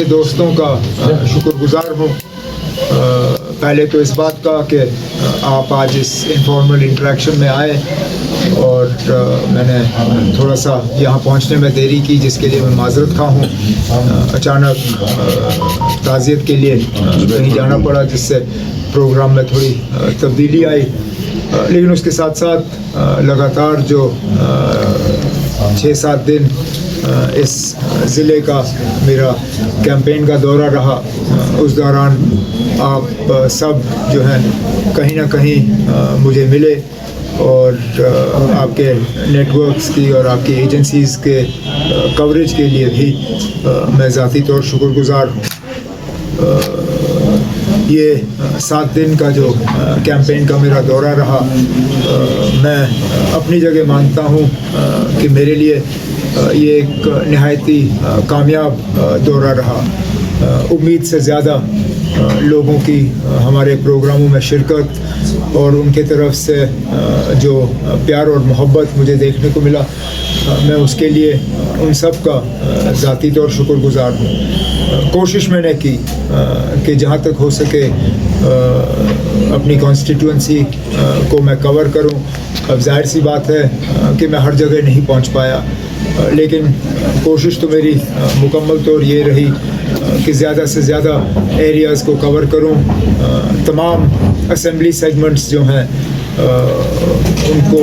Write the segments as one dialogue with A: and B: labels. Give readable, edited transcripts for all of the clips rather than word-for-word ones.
A: दोस्तों का शुक्रगुजार हूँ। पहले तो इस बात का कि आप आज इस इनफॉर्मल इंटरेक्शन में आए और मैंने थोड़ा सा यहाँ पहुँचने में देरी की, जिसके लिए मैं माजरत खा हूँ। अचानक ताज़ियत के लिए कहीं जाना पड़ा, जिससे प्रोग्राम में थोड़ी तब्दीली आई। लेकिन उसके साथ साथ लगातार जो 6-7 दिन इस ज़िले का मेरा कैंपेन का दौरा रहा, उस दौरान आप सब जो हैं कहीं ना कहीं मुझे मिले और आपके नेटवर्क्स की और आपकी एजेंसीज़ के कवरेज के लिए भी मैं ज़ाती तौर शुक्रगुजार हूँ। ये 7 दिन का जो कैंपेन का मेरा दौरा रहा, मैं अपनी जगह मानता हूँ कि मेरे लिए ये एक नहायती कामयाब दौरा रहा। उम्मीद से ज़्यादा लोगों की हमारे प्रोग्रामों में शिरकत और उनके तरफ से जो प्यार और मोहब्बत मुझे देखने को मिला, मैं उसके लिए उन सब का ज़ाती तौर शुक्रगुजार हूँ। कोशिश मैंने की कि जहाँ तक हो सके अपनी कॉन्स्टिट्यूंसी को मैं कवर करूँ। अब जाहिर सी बात है कि मैं हर जगह नहीं पहुँच पाया, लेकिन कोशिश तो मेरी मुकम्मल तौर ये रही कि ज़्यादा से ज़्यादा एरियाज़ को कवर करूं। तमाम असेंबली सेगमेंट्स जो हैं उनको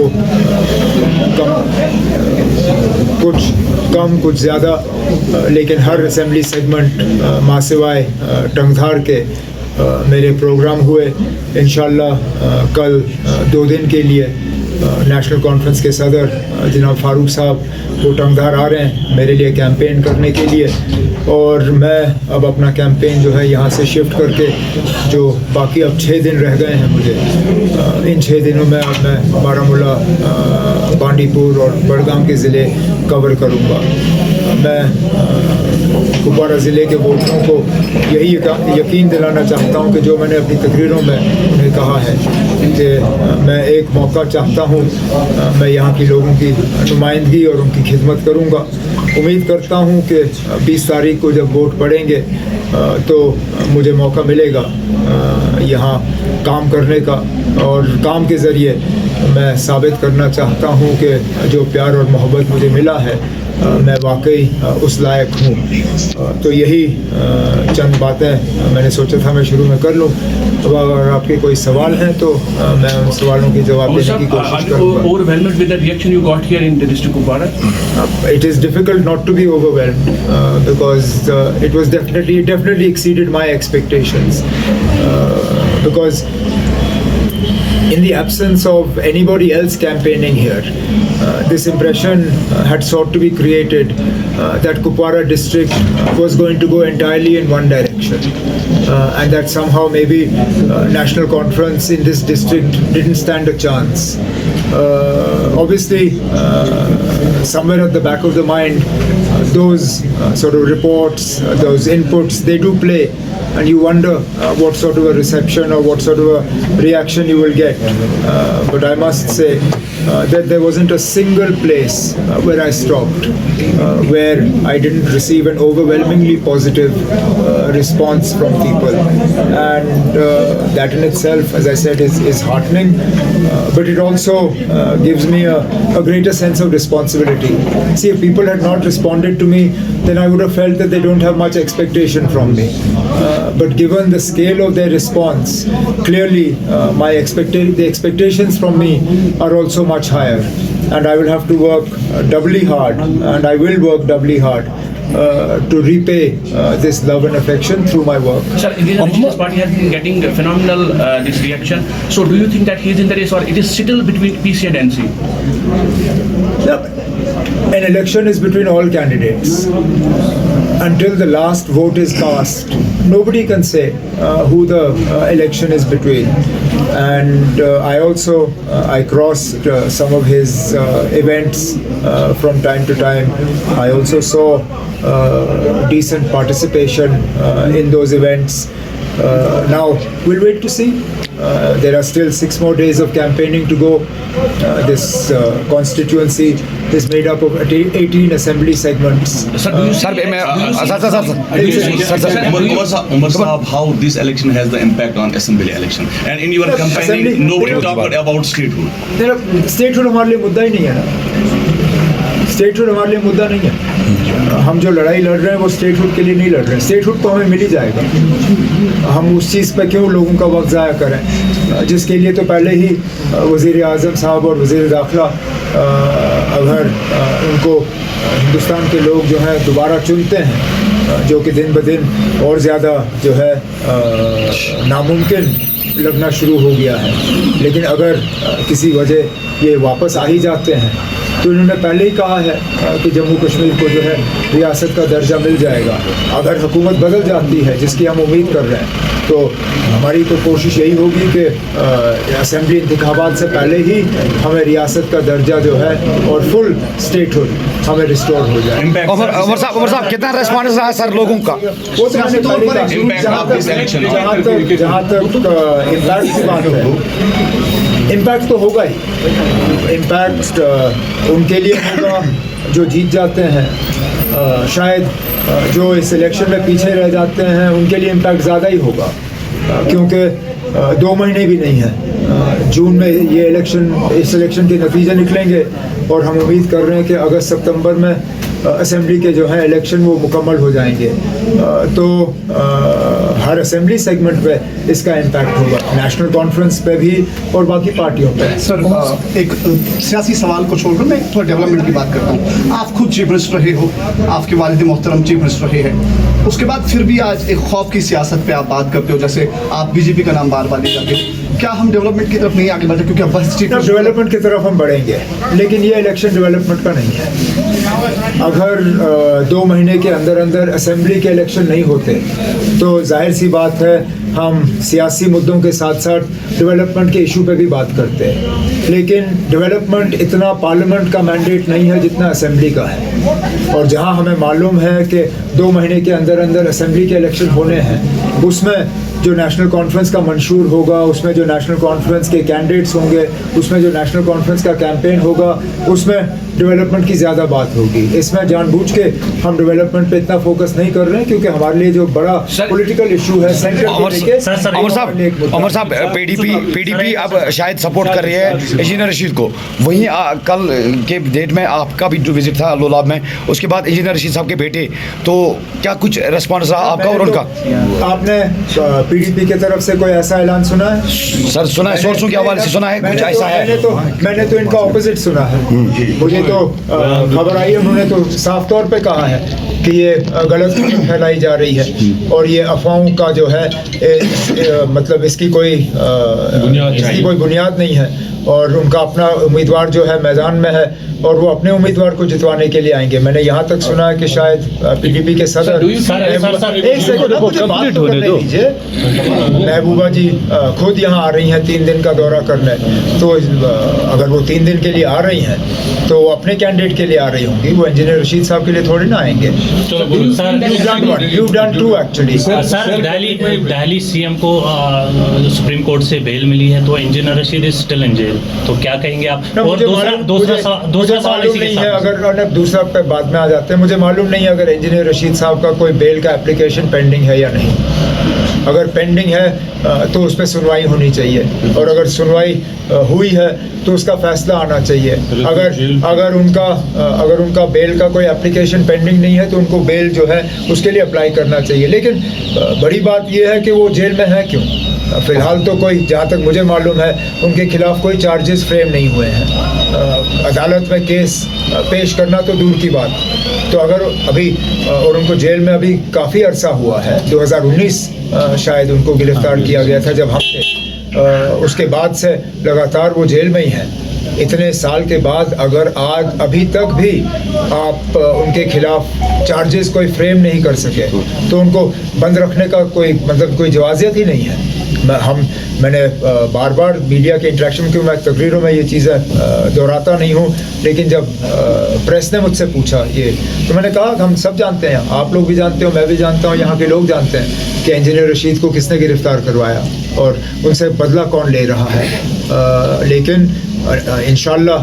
A: कुछ ज़्यादा, लेकिन हर असेंबली सेगमेंट मासिवाय टंगधार के मेरे प्रोग्राम हुए। इंशाअल्लाह कल 2 दिन के लिए नेशनल कॉन्फ्रेंस के सदर जनाब फारूक साहब वो टंगधार आ रहे हैं मेरे लिए कैंपेन करने के लिए, और मैं अब अपना कैंपेन जो है यहाँ से शिफ्ट करके, जो बाकी अब 6 दिन रह गए हैं मुझे, इन 6 दिनों में अब मैं बारामूला, बांडीपुर और बड़गाम के ज़िले कवर करूँगा। मैं कुपवारा ज़िले के वोटरों को यही यकीन दिलाना चाहता हूँ कि जो मैंने अपनी तकरीरों में उन्हें कहा है कि मैं एक मौका चाहता हूँ, मैं यहाँ के लोगों की नुमाइंदगी और उनकी खिदमत करूँगा। उम्मीद करता हूँ कि 20 तारीख को जब वोट पड़ेंगे तो मुझे मौका मिलेगा यहाँ काम करने का, और काम के ज़रिए मैं साबित करना चाहता हूँ कि जो प्यार और मोहब्बत मुझे मिला है मैं वाकई उस लायक हूँ। तो यही चंद बातें मैंने सोचा था मैं शुरू में कर लूँ। तो अगर आपके कोई सवाल हैं तो मैं उन सवालों के जवाब देने की कोशिश करूँगा।
B: Overwhelmed with the reaction you got here in the district of Kupwara?
A: It is difficult not to be overwhelmed because it was definitely exceeded my expectations. Because in the absence of anybody else campaigning here, this impression had sought to be created that Kupwara district was going to go entirely in one direction, and that somehow maybe national conference in this district didn't stand a chance. Obviously, somewhere at the back of the mind, those sort of reports, those inputs, they do play, and you wonder what sort of a reception or what sort of a reaction you will get. But I must say that there wasn't a single place where I stopped where I didn't receive an overwhelmingly positive response from people, and that in itself, as I said, is heartening, but it also gives me a greater sense of responsibility. See, if people had not responded to me, then I would have felt that they don't have much expectation from me. But given the scale of their response, clearly the expectations from me are also much higher, and I will have to work doubly hard, and I will work doubly hard to repay this love and affection through my work.
B: Sir, Indian Nationalist Party has been getting phenomenal this reaction. So do you think that he is in the race, or it is still between PC and NC?
A: An election is between all candidates. Until the last vote is cast, nobody can say who the election is between. And I crossed some of his events from time to time. I also saw decent participation in those events. Now we'll wait to see. There are still 6 more days of campaigning to go. This constituency is made up of 18 assembly segments.
B: Sir, do you
C: Sir,
B: see-
D: Umar Sahab, how this election has the impact on assembly election? And in your
A: Assembly-
D: campaigning, nobody talked about statehood.
A: Statehood हमारे लिए मुद्दा ही नहीं है ना, statehood हमारे लिए मुद्दा नहीं है। हम जो लड़ाई लड़ रहे हैं वो स्टेटहुड के लिए नहीं लड़ रहे हैं, स्टेटहुड तो हमें मिल ही जाएगा। हम उस चीज़ पर क्यों लोगों का वक्त ज़ाया करें, जिसके लिए तो पहले ही वज़ीर आज़म साहब और वज़ीर दाखिला अगर उनको हिंदुस्तान के लोग जो हैं दोबारा चुनते हैं, जो कि दिन ब दिन और ज़्यादा जो है नामुमकिन लगना शुरू हो गया है, लेकिन अगर किसी वजह ये वापस आ ही जाते हैं तो इन्होंने पहले ही कहा है कि जम्मू कश्मीर को जो है रियासत का दर्जा मिल जाएगा। अगर हुकूमत बदल जाती है, जिसकी हम उम्मीद कर रहे हैं, तो हमारी तो कोशिश यही होगी कि असेंबली इंतखाबात से पहले ही हमें रियासत का दर्जा जो है और फुल स्टेटहुड हमें रिस्टोर हो जाए।
C: उमर साहब कितना रेस्पॉन्स रहा है सर लोगों का?
A: वो तो मैंने पहले कहा,
D: Impact of this election.
A: जहाँ तक इम्पैक्ट की बात है, इम्पैक्ट तो होगा ही। इम्पैक्ट उनके लिए होगा जो जीत जाते हैं, शायद जो इस इलेक्शन में पीछे रह जाते हैं उनके लिए इम्पैक्ट ज़्यादा ही होगा, क्योंकि 2 महीने भी नहीं है। जून में ये इस इलेक्शन के नतीजे निकलेंगे और हम उम्मीद कर रहे हैं कि अगस्त सितंबर में असेंबली के जो है इलेक्शन वो मुकम्मल हो जाएंगे। तो हर असेंबली सेगमेंट पे इसका इम्पैक्ट होगा, नेशनल कॉन्फ्रेंस पे भी और बाकी पार्टियों पे।
E: सर एक सियासी सवाल को छोड़कर मैं थोड़ा डेवलपमेंट की बात करता हूँ। आप खुद चीफ मिनिस्टर रहे हो, आपके वालिद मोहतरम चीफ मिनिस्टर रहे हैं, उसके बाद फिर भी आज एक खौफ की सियासत पे आप बात करते हो, जैसे आप बीजेपी का नाम बार बार ले जाते हो। क्या हम डेवलपमेंट की तरफ नहीं आगे बढ़े, क्योंकि अब बस चीफ
A: डेवलपमेंट की तरफ हम बढ़ेंगे, लेकिन ये इलेक्शन डेवलपमेंट का नहीं है। अगर 2 महीने के अंदर अंदर असेंबली के इलेक्शन नहीं होते तो जाहिर सी बात है हम सियासी मुद्दों के साथ साथ डेवलपमेंट के इशू पे भी बात करते हैं, लेकिन डेवलपमेंट इतना पार्लियामेंट का मैंडेट नहीं है जितना असेंबली का है। और जहां हमें मालूम है कि 2 महीने के अंदर अंदर असेंबली के इलेक्शन होने हैं, उसमें जो नेशनल कॉन्फ्रेंस का मंशूर होगा, उसमें जो नेशनल कॉन्फ्रेंस के कैंडिडेट्स होंगे, उसमें जो नेशनल कॉन्फ्रेंस का कैंपेन होगा, उसमें डेवलपमेंट की ज़्यादा बात होगी। इसमें जानबूझ के हम डेवलपमेंट पे इतना फोकस नहीं कर रहे हैं, क्योंकि हमारे लिए जो बड़ा पॉलिटिकल इशू है सेंटर
C: उमर साहब पीडीपी अब शायद सपोर्ट कर रही है इंजीनियर रशीद को। वहीं कल के डेट में आपका भी जो विजिट था लोलाब में, उसके बाद इंजीनियर रशीद साहब के बेटे, तो क्या कुछ रिस्पॉन्स रहा आपका और उनका?
A: आपने पीडीपी की तरफ से कोई ऐसा ऐलान सुना है?
C: सर सुना है, सोर्सों के हवाले से सुना है, कुछ ऐसा है?
A: मैंने तो इनका ऑपोजिट सुना है। मुझे तो खबर आई है, उन्होंने तो साफ तौर पे कहा है कि ये गलत खबर फैलाई जा रही है और ये अफवाहों का जो है मतलब इसकी कोई बुनियाद नहीं है, और उनका अपना उम्मीदवार जो है मैदान में है और वो अपने उम्मीदवार को जितवाने के लिए आएंगे। मैंने यहाँ तक सुना है कि शायद पीडीपी के सदर महबूबा जी खुद यहाँ आ रही हैं 3 दिन का दौरा करने, तो अगर वो 3 दिन के लिए आ रही हैं तो वो अपने कैंडिडेट के लिए आ रही होंगी, वो इंजीनियर रशीद साहब के लिए थोड़ी ना आएंगे। You've done two actually.
F: Sir Delhi CM को सुप्रीम कोर्ट से बेल मिली है, तो engineer Rashid is still in jail, तो क्या कहेंगे आप? और दूसरा सवाल इसी के
A: नहीं है,
F: साथ।
A: अगर दूसरा पे बाद में आ जाते हैं, मुझे मालूम नहीं है अगर इंजीनियर रशीद साहब का कोई बेल का एप्लीकेशन पेंडिंग है या नहीं। अगर पेंडिंग है तो उस पर सुनवाई होनी चाहिए, और अगर सुनवाई हुई है तो उसका फैसला आना चाहिए। अगर उनका बेल का कोई एप्लीकेशन पेंडिंग नहीं है तो उनको बेल जो है उसके लिए अप्लाई करना चाहिए। लेकिन बड़ी बात यह है कि वो जेल में है क्यों? फ़िलहाल तो कोई, जहाँ तक मुझे मालूम है, उनके खिलाफ कोई चार्जेस फ्रेम नहीं हुए हैं। अदालत में केस पेश करना तो दूर की बात, तो अगर अभी और उनको जेल में अभी काफ़ी अरसा हुआ है, 2019 शायद उनको गिरफ्तार किया गया था जब हम थे, उसके बाद से लगातार वो जेल में ही हैं। इतने साल के बाद अगर आज अभी तक भी आप उनके खिलाफ चार्जेस कोई फ्रेम नहीं कर सके तो उनको बंद रखने का कोई मतलब कोई जवाजियत ही नहीं है। मैंने बार बार मीडिया के इंटरेक्शन के मैं तकरीरों में ये चीज़ें दोहराता नहीं हूँ, लेकिन जब प्रेस ने मुझसे पूछा ये, तो मैंने कहा कि हम सब जानते हैं, आप लोग भी जानते हो, मैं भी जानता हूँ, यहाँ के लोग जानते हैं कि इंजीनियर रशीद को किसने गिरफ़्तार करवाया और उनसे बदला कौन ले रहा है। लेकिन इंशाल्लाह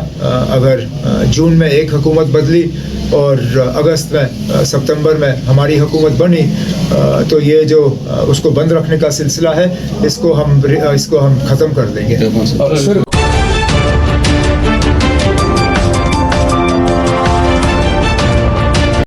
A: अगर जून में एक हुकूमत बदली और अगस्त में सितंबर में हमारी हुकूमत बनी, तो ये जो उसको बंद रखने का सिलसिला है, इसको हम ख़त्म कर देंगे।